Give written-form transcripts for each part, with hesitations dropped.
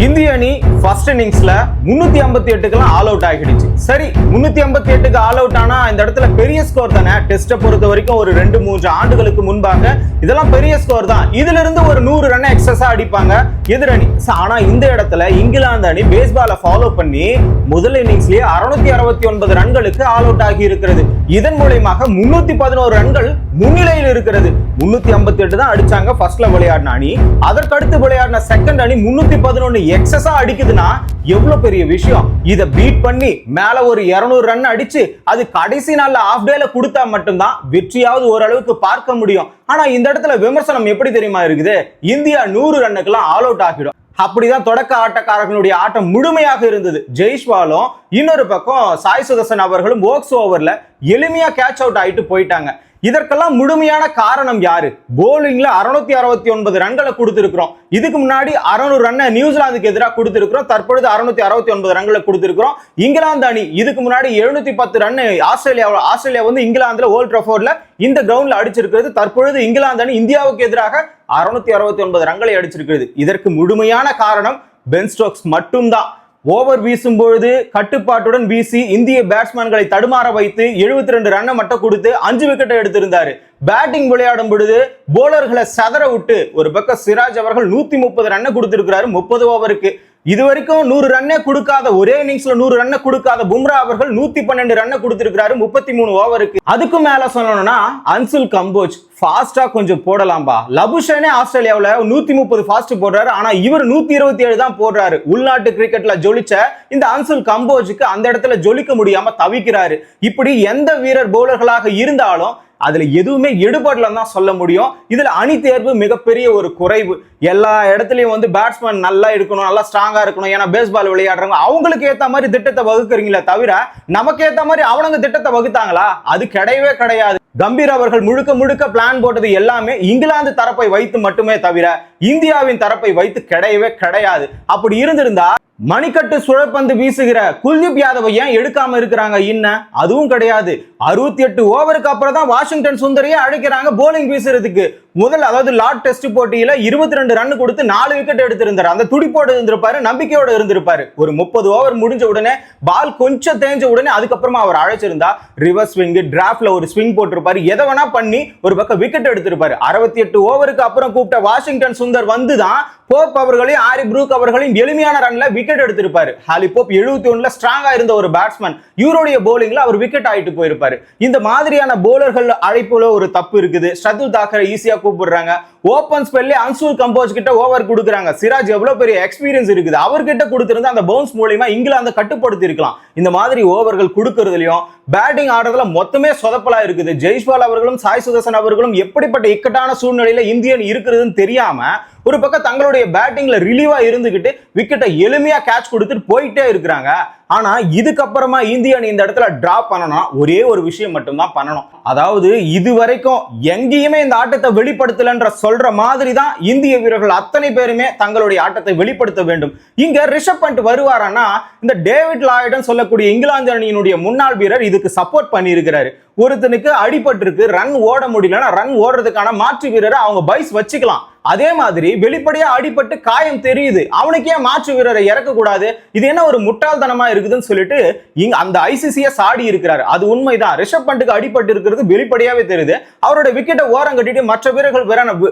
இந்திய அணி first இன்னிங்ஸ்ல 358க்குலாம் all out ஆகிடுச்சு. சரி, 358க்கு ஆல் அவுட் ஆனா இந்த இடத்துல பெரிய ஸ்கோர் தானே. டெஸ்ட்டை பொறுத்த வரைக்கும் ஒரு 2-3 ஆண்டுகளுக்கு முன்பாக இதெல்லாம் பெரிய ஸ்கோர் தான். இதுல இருந்து ஒரு 100 ரன் எக்ஸஸா அடிப்பாங்க எதிரணி. ஆனா இந்த இடத்துல இங்கிலாந்து அணி பேஸ்பாலை ஃபாலோ பண்ணி முதல் இன்னிங்ஸ்லயே 669 ரன்களுக்கு ஆல் அவுட் ஆகி இருக்கிறது. இதன் மூலமாக 311 ரன்கள் முன்னிலையில் இருக்கிறது. 358 தான் அடிச்சாங்க ஃபர்ஸ்ட்ல விளையாடின அணி. அதற்கடுத்து விளையாடின செகண்ட் அணி 311 எக்ஸஸா அடிக்குதுன்னா எவ்வளவு பெரிய விஷயம். இதை பீட் பண்ணி மேல ஒரு 200 ரன் அடிச்சு அது கடைசி நாள்ல ஆஃப் டேல கொடுத்தா மட்டும்தான் வெற்றியாவது ஓரளவுக்கு பார்க்க முடியும். ஆனா இந்த இடத்துல விமர்சனம் எப்படி தெரியுமா இருக்குது, இந்தியா 100 ரன்னுக்கெல்லாம் ஆல் அவுட் ஆகிடும். அப்படிதான் தொடக்க ஆட்டக்காரர்களுடைய ஆட்டம் முழுமையாக இருந்தது. ஜெய்ஸ்வாலும் இன்னொரு பக்கம் சாய் சுதர்சன் அவர்களும் ஓக்ஸ் ஓவர்ல எளிமையா கேட்ச் அவுட் ஆயிட்டு போயிட்டாங்க. இதற்கெல்லாம் முழுமையான காரணம் யாரு? போலிங்ல 669 ரன்களை கொடுத்திருக்கிறோம். இதுக்கு முன்னாடி 600 ரன்னை நியூசிலாந்துக்கு எதிராக கொடுத்திருக்கிறோம். தற்பொழுது 669 ரன்களை கொடுத்திருக்கிறோம். இங்கிலாந்து அணி இதுக்கு முன்னாடி 710 ரன் ஆஸ்திரேலியா வந்து இங்கிலாந்துல ஓல்ட் ட்ராஃபோர்ட்ல இந்த கிரவுண்ட்ல அடிச்சிருக்கிறது. தற்பொழுது இங்கிலாந்து அணி இந்தியாவுக்கு எதிராக 669 ரன்களை அடிச்சிருக்கிறது. இதற்கு முழுமையான காரணம் பென் ஸ்டோக்ஸ் மட்டும்தான். ஓவர் வீசும் பொழுது கட்டுப்பாட்டுடன் வீசி இந்திய பேட்ஸ்மேன்களை தடுமாற வைத்து 72 ரன்னை மட்டும் கொடுத்து 5 விக்கெட்டை எடுத்திருந்தாரு. பேட்டிங் விளையாடும் பொழுது போலர்களை சதற விட்டு ஒரு பக்கம் சிராஜ் அவர்கள் 130 ரன்னை கொடுத்திருக்கிறாரு 30 ஓவருக்கு. இதுவரைக்கும் 100 ரன்னே கொடுக்காத, ஒரே இன்னிங்ஸ்ல 100 ரன்னை கொடுக்காத பும்ரா அவர்கள் 112 ரன்னை கொடுத்திருக்கிறாரு 33 ஓவருக்கு. அதுக்கு மேல சொல்லணும்னா அன்சுல் கம்போஜ் ஃபாஸ்டா கொஞ்சம் போடலாம்பா. லபுஷனே ஆஸ்திரேலியாவில் 130 ஃபாஸ்ட் போடுறாரு. ஆனா இவர் 127 தான் போடுறாரு. உள்நாட்டு கிரிக்கெட்ல ஜொலிச்ச இந்த அன்சுல் கம்போஜுக்கு அந்த இடத்துல ஜொலிக்க முடியாம தவிக்கிறாரு. இப்படி எந்த வீரர் பவுலர்களாக இருந்தாலும் அதுல எதுவுமே எடுபடலன்னு தான் சொல்ல முடியும். இதுல அணி தேர்வு மிகப்பெரிய ஒரு குறைவு. எல்லா இடத்துலயும் வந்து பேட்ஸ்மேன் நல்லா இருக்கணும், நல்லா ஸ்ட்ராங்கா இருக்கணும். ஏன்னா பேஸ்பால் விளையாடுறவங்க அவங்களுக்கு ஏத்த மாதிரி திட்டத்தை வகுக்கிறீங்களே தவிர நமக்கு ஏத்த மாதிரி அவனுங்க திட்டத்தை வகுத்தாங்களா? அது கிடையவே கிடையாது. கம்பீர் அவர்கள் முழுக்க முழுக்க பிளான் போட்டது எல்லாமே இங்கிலாந்து தரப்பை வைத்து மட்டுமே தவிர இந்தியாவின் தரப்பை வைத்து கிடையவே கிடையாது. அப்படி இருந்திருந்தா மணிக்கட்டு சுழற்பந்து வீசுகிற குல்தீப் யாதவை ஏன் எடுக்காம இருக்கிறாங்க? அதுவும் கிடையாது. 68 ஓவருக்கு அப்புறம் தான் வாஷிங்டன் சுந்தரியை அழைக்கிறாங்க போலிங் வீசுறதுக்கு. முதல் அதாவது லார்ட் டெஸ்ட் போட்டியில 22 ரன் கொடுத்து 4 விக்கெட் எடுத்திருந்தாரு. அந்த துடிப்போடு இருந்திருப்பாரு, நம்பிக்கையோட இருந்திருப்பாரு. ஒரு 30 ஓவர் முடிஞ்ச உடனே பால் கொஞ்சம் தேஞ்ச உடனே அதுக்கப்புறமா அவர் அழைச்சிருந்தா ரிவர்ஸ் ஸ்விங், டிராப்ட்ல ஒரு ஸ்விங் போட்டிருப்பாரு, எதை வேணா பண்ணி ஒரு பக்கம் விக்கெட் எடுத்திருப்பாரு. 68 ஓவருக்கு அப்புறம் கூப்பிட்ட வாஷிங்டன் சுந்தர் வந்துதான் போப் அவர்களையும் ஆரி ப்ரூக் அவர்களையும் எளிமையான ரன்ல விக்கெட் எடுத்திருப்பாரு. ஹாலி போப் 71ல ஸ்ட்ராங்கா இருந்த ஒரு பேட்ஸ்மேன், இவருடைய போலிங்ல அவர் விக்கெட் ஆயிட்டு போயிருப்பாரு. இந்த மாதிரியான போலர்கள் அழைப்புல ஒரு தப்பு இருக்குது. ஷர்துல் தாக்கரை ஈஸியா கூப்பிடுறாங்க. ஓபன் ஸ்பெல்ல அன்சுல் கம்போஜ் கிட்ட ஓவர் கொடுக்குறாங்க. சிராஜ் எவ்வளவு பெரிய எக்ஸ்பீரியன்ஸ் இருக்குது, அவர்கிட்ட கொடுத்திருந்தா அந்த பவுன்ஸ் மூலமா இங்கிலாந்து கட்டுப்படுத்தி இருக்கலாம். இந்த மாதிரி ஓவர்கள் கொடுக்கறதுலயும் பேட்டிங் ஆடுறதுல மொத்தமே சொதப்பலா இருக்குது. ஜெய்ஸ்வால் அவர்களும் சாய் சுதர்சன் அவர்களும் எப்படிப்பட்ட இக்கட்டான சூழ்நிலையில இந்தியன் இருக்கிறதுன்னு தெரியாம ஒரு பக்கம் தங்களுடைய பேட்டிங்ல ரிலீவா இருந்துகிட்டு விக்கெட்டை எளிமையா கேட்ச் கொடுத்துட்டு போயிட்டே இருக்கிறாங்க. ஆனா இதுக்கப்புறமா இந்திய அணி இந்த இடத்துல டிராப் பண்ணணும்னா ஒரே ஒரு விஷயம் மட்டும்தான் பண்ணணும். அதாவது இதுவரைக்கும் எங்கேயுமே இந்த ஆட்டத்தை வெளிப்படுத்தலன்ற சொல்ற மாதிரி தான் இந்திய வீரர்கள் அத்தனை பேருமே தங்களுடைய ஆட்டத்தை வெளிப்படுத்த வேண்டும். இங்க ரிஷப் பண்ட் வருவாரானா இந்த டேவிட் லாய்டன் சொல்லக்கூடிய இங்கிலாந்து அணியினுடைய முன்னாள் வீரர் இதுக்கு சப்போர்ட் பண்ணி இருக்கிறாரு. ஒருத்தனுக்கு அடிபட்டு இருக்கு, ரன் ஓட முடியலன்னா ரன் ஓடுறதுக்கான மாற்று வீரரை அவங்க பைஸ் வச்சுக்கலாம். அதே மாதிரி வெளிப்படையா அடிபட்டு காயம் தெரியுது, அவனுக்கு ஏன் மாற்று வீரரை இறக்க கூடாது? இது என்ன ஒரு முட்டாள்தனமா இருக்குதுன்னு சொல்லிட்டு இங்க அந்த ஐசிசியை சாடி இருக்கிறாரு. அது உண்மைதான். ரிஷப் பண்ட்டுக்கு அடிபட்டு இருக்கிறது வெளிப்படையாவே தெரியுது. அவரோட விக்கெட்டை ஓரம் கட்டிட்டு மற்ற வீரர்கள்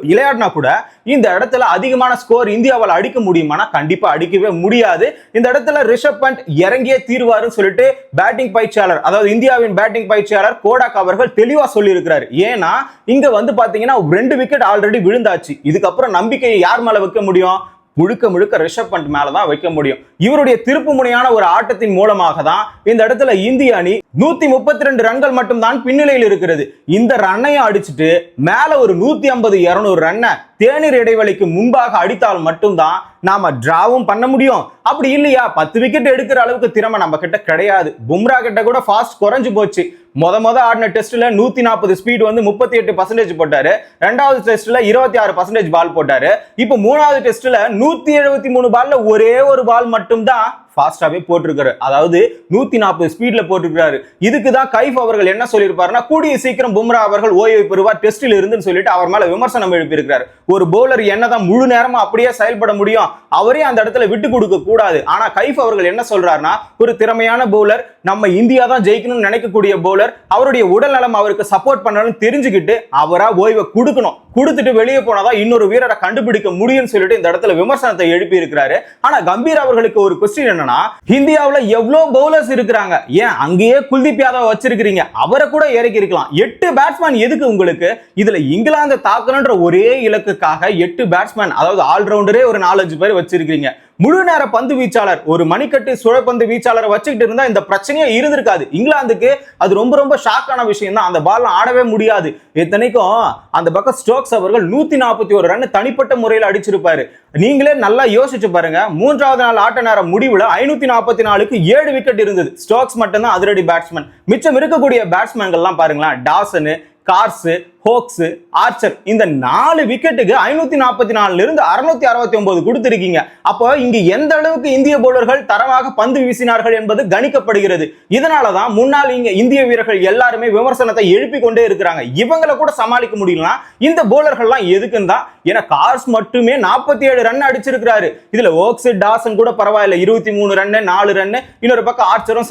விளையாடினா கூட இந்த இடத்துல அதிகமான ஸ்கோர் இந்தியாவால் அடிக்க முடியுமானா கண்டிப்பா அடிக்கவே முடியாது. இந்த இடத்துல ரிஷப் பண்ட் இறங்கியே தீர்வாருன்னு சொல்லிட்டு பேட்டிங் பயிற்சியாளர், அதாவது இந்தியாவின் பேட்டிங் பயிற்சியாளர் கோடாக் அவர்கள் தெளிவா சொல்லி இருக்கிறார். ஏன்னா இங்க வந்து பாத்தீங்கன்னா 2 விக்கெட் ஆல்ரெடி விழுந்தாச்சு. இதுக்கப்புறம் நம்பிக்கையை யார் மேல வைக்க முடியும்? முழுக்க முழுக்க ரிஷப் பண்ட் மேலதான் வைக்க முடியும். இவருடைய திருப்பு முனையான ஒரு ஆட்டத்தின் மூலமாக தான் இந்த இடத்துல இந்திய அணி 132 ரன்கள் மட்டும் தான் பின்னிலையில் இருக்கிறது. இந்த ரன்னையும் அடிச்சுட்டு மேல ஒரு 150-200 ரன்னை தேநீர் இடைவெளிக்கு முன்பாக அடித்தால் மட்டும்தான் நாம டிராவும் பண்ண முடியும். அப்படி இல்லையா 10 விக்கெட் எடுக்கிற அளவுக்கு திறமை நம்ம கிட்ட கிடையாது. பும்ரா கிட்ட கூட ஃபாஸ்ட் குறைஞ்சு போச்சு. மொத ஆடின டெஸ்ட்ல 140 ஸ்பீட் வந்து 38% போட்டாரு. ரெண்டாவது டெஸ்ட்ல 26% பால் போட்டாரு. இப்போ மூணாவது டெஸ்ட்ல 173 பால்ல ஒரே ஒரு பால் மட்டும் தான் ஃபாஸ்டாவே போட்டிருக்காரு. அதாவது 140 ஸ்பீட்ல போட்டிருக்காரு. இதுக்கு தான் கைஃப் அவர்கள் என்ன சொல்லியிருப்பாருன்னா, கூடிய சீக்கிரம் பும்ரா அவர்கள் ஓய்வு பெறுவார் டெஸ்டில் இருந்துன்னு சொல்லிட்டு அவர் மேல விமர்சனம் எழுப்பியிருக்கிறார். ஒரு பவுலர் என்னதான் முழு நேரமா அப்படியே செயல்பட முடியும், அவரே அந்த இடத்துல விட்டு கொடுக்க கூடாது. ஆனா கைஃப் அவர்கள் என்ன சொல்றாருன்னா, ஒரு திறமையான பவுலர், நம்ம இந்தியா தான் ஜெயிக்கணும்னு நினைக்கக்கூடிய பவுலர், அவருடைய உடல் நலம் அவருக்கு சப்போர்ட் பண்ணணும்னு தெரிஞ்சுக்கிட்டு அவரா ஓய்வை கொடுக்கணும், கொடுத்துட்டு வெளியே போனாதான் இன்னொரு வீரரை கண்டுபிடிக்க முடியும்னு சொல்லிட்டு இந்த இடத்துல விமர்சனத்தை எழுப்பி இருக்கிறாரு. ஆனா கம்பீர் அவர்களுக்கு ஒரு கொஸ்டின் என்னன்னா, இந்தியாவுல எவ்வளவு பவுலர்ஸ் இருக்கிறாங்க, ஏன் அங்கேயே குல்தீப் யாதவ் வச்சிருக்கீங்க, அவரை கூட இறக்கி இருக்கலாம். 8 பேட்ஸ்மேன் எதுக்கு உங்களுக்கு? இதுல இங்கிலாந்து தாக்கணும்ன்ற ஒரே இலக்குக்காக 8 பேட்ஸ்மேன், அதாவது ஆல்ரவுண்டரே ஒரு 4-5 பேர் வச்சிருக்கீங்க. முழு நேர பந்து வீச்சாளர், ஒரு மணிக்கட்டு சுழற்பந்து வீச்சாளரை வச்சுக்கிட்டு இருந்தா இந்த பிரச்சனையே இருந்திருக்காது. இங்கிலாந்துக்கு அது ரொம்ப ரொம்ப ஷாக்கான விஷயம் தான். அந்த பால் ஆடவே முடியாது. இத்தனைக்கும் அந்த பக்கம் ஸ்டோக்ஸ் அவர்கள் 141 ரன் தனிப்பட்ட முறையில் அடிச்சிருப்பாரு. நீங்களே நல்லா யோசிச்சு பாருங்க. 3வது நாள் ஆட்ட நேர முடிவுல 544க்கு 7 விக்கெட் இருந்தது. ஸ்டோக்ஸ் மட்டும்தான் அதிரடி பேட்ஸ்மேன். மிச்சம் இருக்கக்கூடிய பேட்ஸ்மேன்கள்லாம் பாருங்களேன், டாசனு, கார்ஸ், ஹோக்ஸ், ஆர்ச்சர், இந்த 4 விக்கெட்டுக்கு 544 இருந்து 669 கொடுத்திருக்கீங்க. அப்போ இங்க எந்த அளவுக்கு இந்திய பவுலர்கள் தரமாக பந்து வீசினார்கள் என்பது கணிக்கப்படுகிறது. இதனாலதான் முன்னாள் இந்திய வீரர்கள் எல்லாருமே விமர்சனத்தை எழுப்பி கொண்டே இருக்கிறாங்க. இவங்களை கூட சமாளிக்க முடியலனா இந்த பவுலர்கள்லாம் எதுக்குன்னு தான். ஏன்னா கார்ஸ் மட்டுமே 47 ரன் அடிச்சிருக்கிறாரு. இதுல ஹோக்ஸ், டாசன் கூட பரவாயில்ல, 23 ரன், 4 ரன். இன்னொரு பக்கம் ஆர்ச்சரும்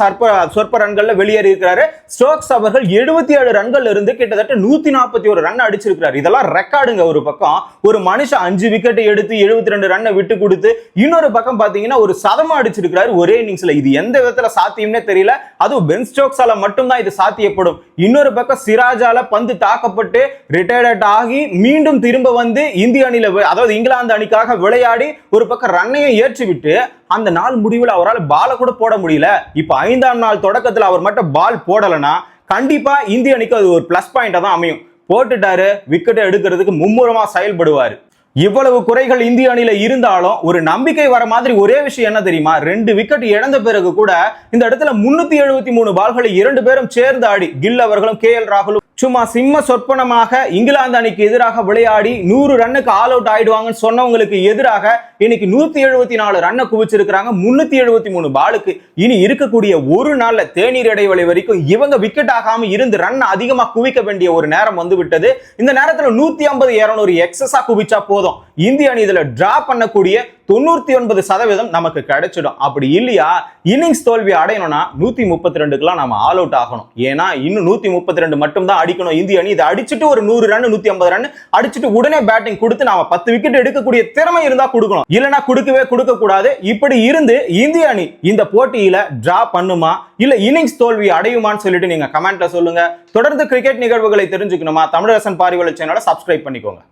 சொற்ப ரன்கள்ல வெளியேறி இருக்கிறாரு. ஸ்டோக்ஸ் அவர்கள் 77 ரன்கள் இருந்து கிட்டத்தட்ட 141 ரன் அடிச்சிருக்காரு. இதெல்லாம் ரெக்கார்டுங்க. ஒரு பக்கம் ஒரு மனுஷன் 5 விக்கெட் எடுத்து 72 ரன்னை விட்டு கொடுத்து, இன்னொரு பக்கம் பாத்தீங்கன்னா ஒரு சதமா அடிச்சிருக்காரு ஒரே இன்னிங்ஸ்ல. இது எந்த விதத்துல சாத்தியம்னே தெரியல. அதுவும் பென் ஸ்டோக்ஸால மட்டும்தான் இது சாத்தியப்படும். இன்னொரு பக்கம் சிராஜால பந்து தாக்கப்பட்டு ரிட்டையர்ட் ஆகி மீண்டும் திரும்ப வந்து இந்திய அணியில, அதாவது இங்கிலாந்து அணிக்காக விளையாடி ஒரு பக்கம் ரன்னையும் ஏற்றி விட்டு அந்த நாள் முடிவில் அவரால் பால கூட போட முடியல. இப்ப 5ஆம் நாள் தொடக்கத்தில் அவர் மட்டும் பால் போடலனா கண்டிப்பா இந்திய அணிக்கு அது ஒரு பிளஸ் பாயிண்டா தான் அமையும். போட்டுட்டாரு, விக்கெட் எடுக்கிறதுக்கு மும்முரமா செயல்படுவாரு. இவ்வளவு குறைகள் இந்திய அணியில இருந்தாலும் ஒரு நம்பிக்கை வர மாதிரி ஒரே விஷயம் என்ன தெரியுமா? 2 விக்கெட் இழந்த பிறகு கூட இந்த இடத்துல 373 பால்களை 2 பேரும் சேர்ந்து ஆடி, கில் அவர்களும் KL ராகுலும் சும்மா சிம்ம சொற்பனமாக இங்கிலாந்து அணிக்கு எதிராக விளையாடி 100 ரன்னுக்கு ஆல் அவுட் ஆயிடுவாங்கன்னு சொன்னவங்களுக்கு எதிராக இன்னைக்கு 174 ரன்னை குவிச்சிருக்கிறாங்க 373 பாலுக்கு. இனி இருக்கக்கூடிய ஒரு நாள்ல தேநீர் இடைவெளி வரைக்கும் இவங்க விக்கெட் ஆகாம இருந்து ரன் அதிகமா குவிக்க வேண்டிய ஒரு நேரம் வந்து விட்டது. இந்த நேரத்துல 150, 200 எக்ஸஸா குவிச்சா போதும், இந்திய அணி இதுல டிரா பண்ணக்கூடிய 99% நமக்கு கிடைச்சிடும். அப்படி இல்லையா இன்னிங்ஸ் தோல்வி அடையணும்னா 132க்குலாம் நம்ம ஆல் அவுட் ஆகணும். ஏன்னா இன்னும் 132 மட்டும் தான் அடிக்கணும் இந்திய அணி. இதை அடிச்சுட்டு ஒரு 100 ரன் 150 ரன் அடிச்சுட்டு உடனே பேட்டிங் கொடுத்து நாம 10 விக்கெட் எடுக்கக்கூடிய திறமை இருந்தா கொடுக்கணும், இல்லனா கொடுக்க கூடாது. இப்படி இருந்து இந்திய அணி இந்த போட்டியில டிரா பண்ணுமா இல்ல இன்னிங்ஸ் தோல்வி அடையுமான்னு சொல்லிட்டு நீங்க கமெண்ட்ல சொல்லுங்க. தொடர்ந்து கிரிக்கெட் நிகழ்வுகளை தெரிஞ்சுக்கணுமா தமிழரசன் பார்வையாளர் சேனலை சப்ஸ்கிரைப் பண்ணிக்கோங்க.